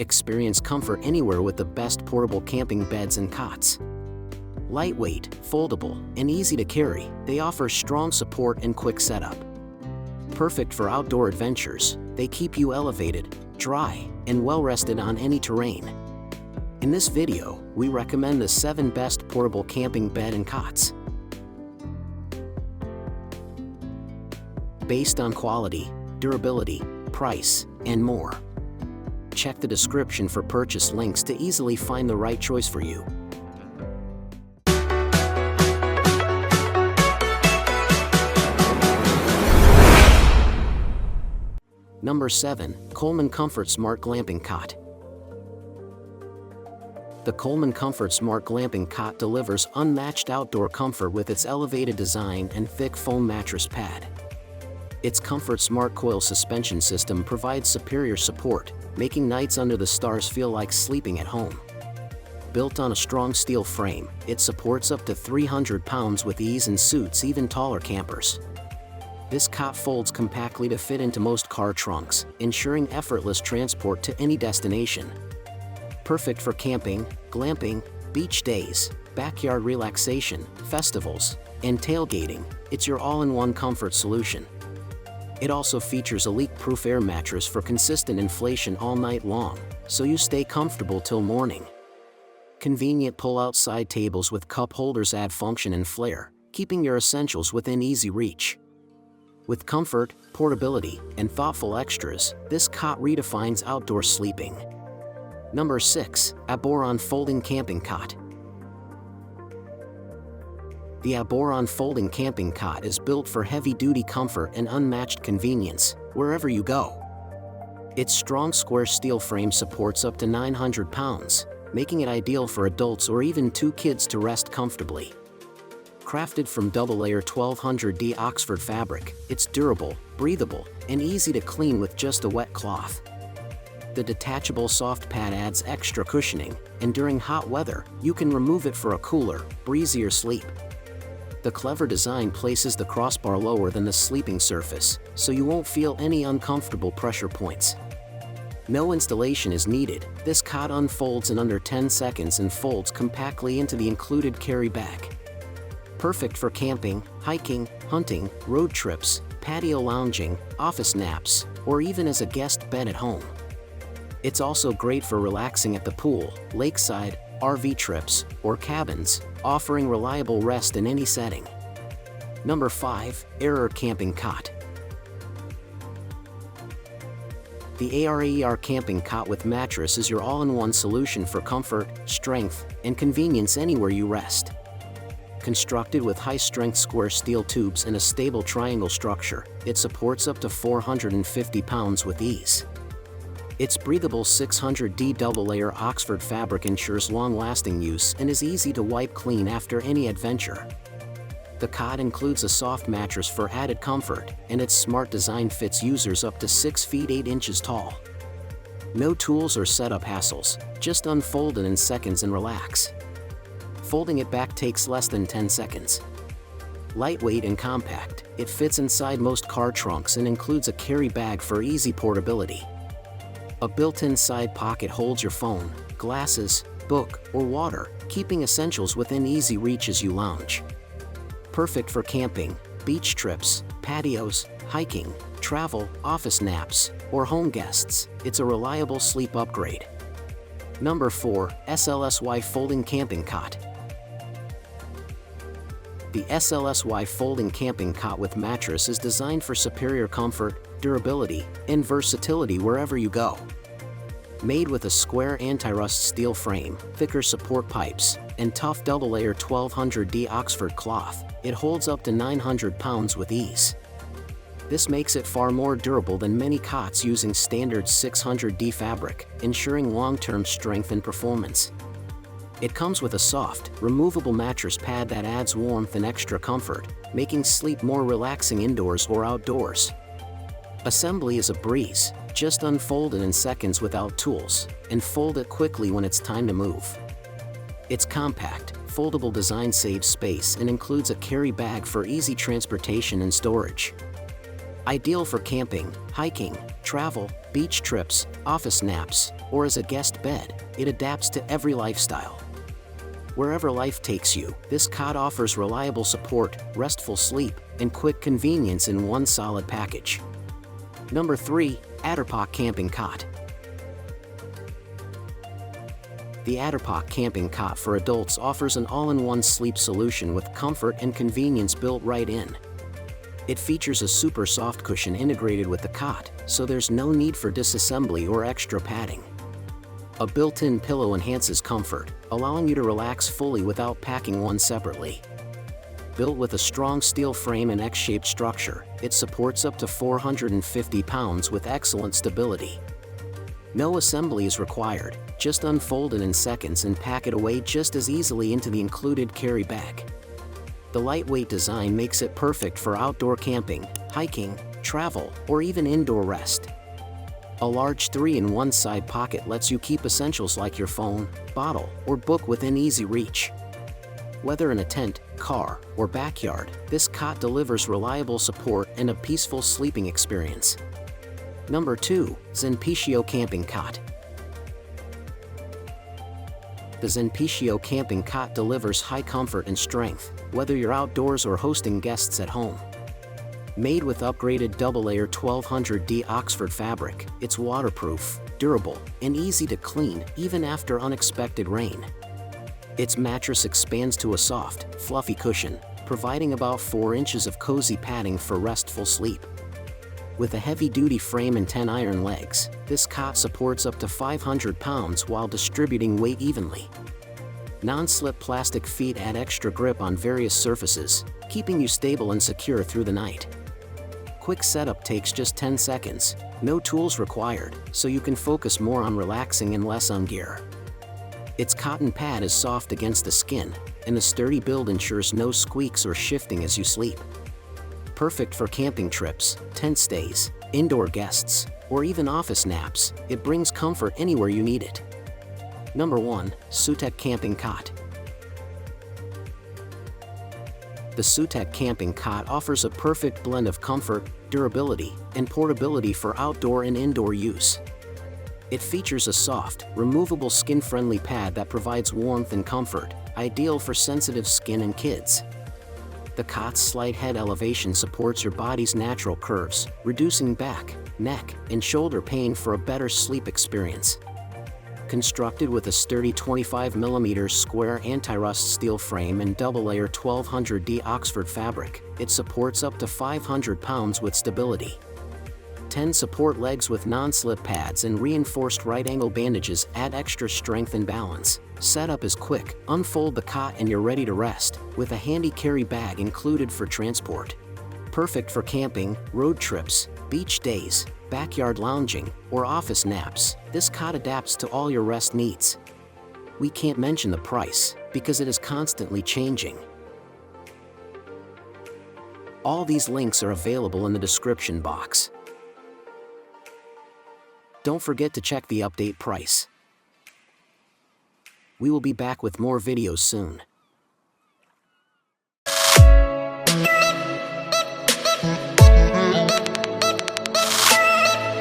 Experience comfort anywhere with the best portable camping beds and cots. Lightweight, foldable, and easy to carry, they offer strong support and quick setup. Perfect for outdoor adventures, they keep you elevated, dry, and well-rested on any terrain. In this video, we recommend the 7 best portable camping bed and cots. Based on quality, durability, price, and more. Check the description for purchase links to easily find the right choice for you. Number 7. Coleman ComfortSmart Glamping Cot. The Coleman ComfortSmart Glamping Cot delivers unmatched outdoor comfort with its elevated design and thick foam mattress pad. Its ComfortSmart coil suspension system provides superior support, making nights under the stars feel like sleeping at home. Built on a strong steel frame, it supports up to 300 pounds with ease and suits even taller campers. This cot folds compactly to fit into most car trunks, ensuring effortless transport to any destination. Perfect for camping, glamping, beach days, backyard relaxation, festivals, and tailgating, it's your all-in-one comfort solution. It also features a leak-proof air mattress for consistent inflation all night long, so you stay comfortable till morning. Convenient pull-out side tables with cup holders add function and flair, keeping your essentials within easy reach. With comfort, portability, and thoughtful extras, this cot redefines outdoor sleeping. Number 6. ABORON Folding Camping Cot. The ABORON Folding Camping Cot is built for heavy-duty comfort and unmatched convenience, wherever you go. Its strong square steel frame supports up to 900 pounds, making it ideal for adults or even 2 kids to rest comfortably. Crafted from double-layer 1200D Oxford fabric, it's durable, breathable, and easy to clean with just a wet cloth. The detachable soft pad adds extra cushioning, and during hot weather, you can remove it for a cooler, breezier sleep. The clever design places the crossbar lower than the sleeping surface, so you won't feel any uncomfortable pressure points. No installation is needed, this cot unfolds in under 10 seconds and folds compactly into the included carry bag. Perfect for camping, hiking, hunting, road trips, patio lounging, office naps, or even as a guest bed at home. It's also great for relaxing at the pool, lakeside, RV trips, or cabins, offering reliable rest in any setting. Number 5. ARAER Camping Cot. The ARAER Camping Cot with mattress is your all-in-one solution for comfort, strength, and convenience anywhere you rest. Constructed with high-strength square steel tubes and a stable triangle structure, it supports up to 450 pounds with ease. Its breathable 600D double-layer Oxford fabric ensures long-lasting use and is easy to wipe clean after any adventure. The cot includes a soft mattress for added comfort, and its smart design fits users up to 6 feet 8 inches tall. No tools or setup hassles, just unfold it in seconds and relax. Folding it back takes less than 10 seconds. Lightweight and compact, it fits inside most car trunks and includes a carry bag for easy portability. A built-in side pocket holds your phone, glasses, book, or water, keeping essentials within easy reach as you lounge. Perfect for camping, beach trips, patios, hiking, travel, office naps, or home guests, it's a reliable sleep upgrade. Number 4. Slsy Folding Camping Cot. The Slsy Folding Camping Cot with mattress is designed for superior comfort, durability, and versatility wherever you go. Made with a square anti-rust steel frame, thicker support pipes, and tough double-layer 1200D Oxford cloth, it holds up to 900 pounds with ease. This makes it far more durable than many cots using standard 600D fabric, ensuring long-term strength and performance. It comes with a soft, removable mattress pad that adds warmth and extra comfort, making sleep more relaxing indoors or outdoors. Assembly is a breeze, just unfold it in seconds without tools, and fold it quickly when it's time to move. Its compact, foldable design saves space and includes a carry bag for easy transportation and storage. Ideal for camping, hiking, travel, beach trips, office naps, or as a guest bed, it adapts to every lifestyle. Wherever life takes you, this cot offers reliable support, restful sleep, and quick convenience in one solid package. Number 3. ATORPOK Camping Cot. The ATORPOK Camping Cot for adults offers an all-in-one sleep solution with comfort and convenience built right in. It features a super soft cushion integrated with the cot, so there's no need for disassembly or extra padding. A built-in pillow enhances comfort, allowing you to relax fully without packing one separately. Built with a strong steel frame and X-shaped structure, it supports up to 450 pounds with excellent stability. No assembly is required, just unfold it in seconds and pack it away just as easily into the included carry bag. The lightweight design makes it perfect for outdoor camping, hiking, travel, or even indoor rest. A large 3-in-1 side pocket lets you keep essentials like your phone, bottle, or book within easy reach. Whether in a tent, car, or backyard, this cot delivers reliable support and a peaceful sleeping experience. Number 2. ZENPETIO Camping Cot. The ZENPETIO Camping Cot delivers high comfort and strength, whether you're outdoors or hosting guests at home. Made with upgraded double-layer 1200D Oxford fabric, it's waterproof, durable, and easy to clean even after unexpected rain. Its mattress expands to a soft, fluffy cushion, providing about 4 inches of cozy padding for restful sleep. With a heavy-duty frame and 10 iron legs, this cot supports up to 500 pounds while distributing weight evenly. Non-slip plastic feet add extra grip on various surfaces, keeping you stable and secure through the night. Quick setup takes just 10 seconds, no tools required, so you can focus more on relaxing and less on gear. Its cotton pad is soft against the skin, and the sturdy build ensures no squeaks or shifting as you sleep. Perfect for camping trips, tent stays, indoor guests, or even office naps, it brings comfort anywhere you need it. Number 1. Suteck Camping Cot. The Suteck Camping Cot offers a perfect blend of comfort, durability, and portability for outdoor and indoor use. It features a soft, removable skin-friendly pad that provides warmth and comfort, ideal for sensitive skin and kids. The cot's slight head elevation supports your body's natural curves, reducing back, neck, and shoulder pain for a better sleep experience. Constructed with a sturdy 25mm square anti-rust steel frame and double-layer 1200D Oxford fabric, it supports up to 500 pounds with stability. 10 support legs with non-slip pads and reinforced right-angle bandages add extra strength and balance. Setup is quick, unfold the cot and you're ready to rest, with a handy carry bag included for transport. Perfect for camping, road trips, beach days, backyard lounging, or office naps, this cot adapts to all your rest needs. We can't mention the price, because it is constantly changing. All these links are available in the description box. Don't forget to check the update price. We will be back with more videos soon.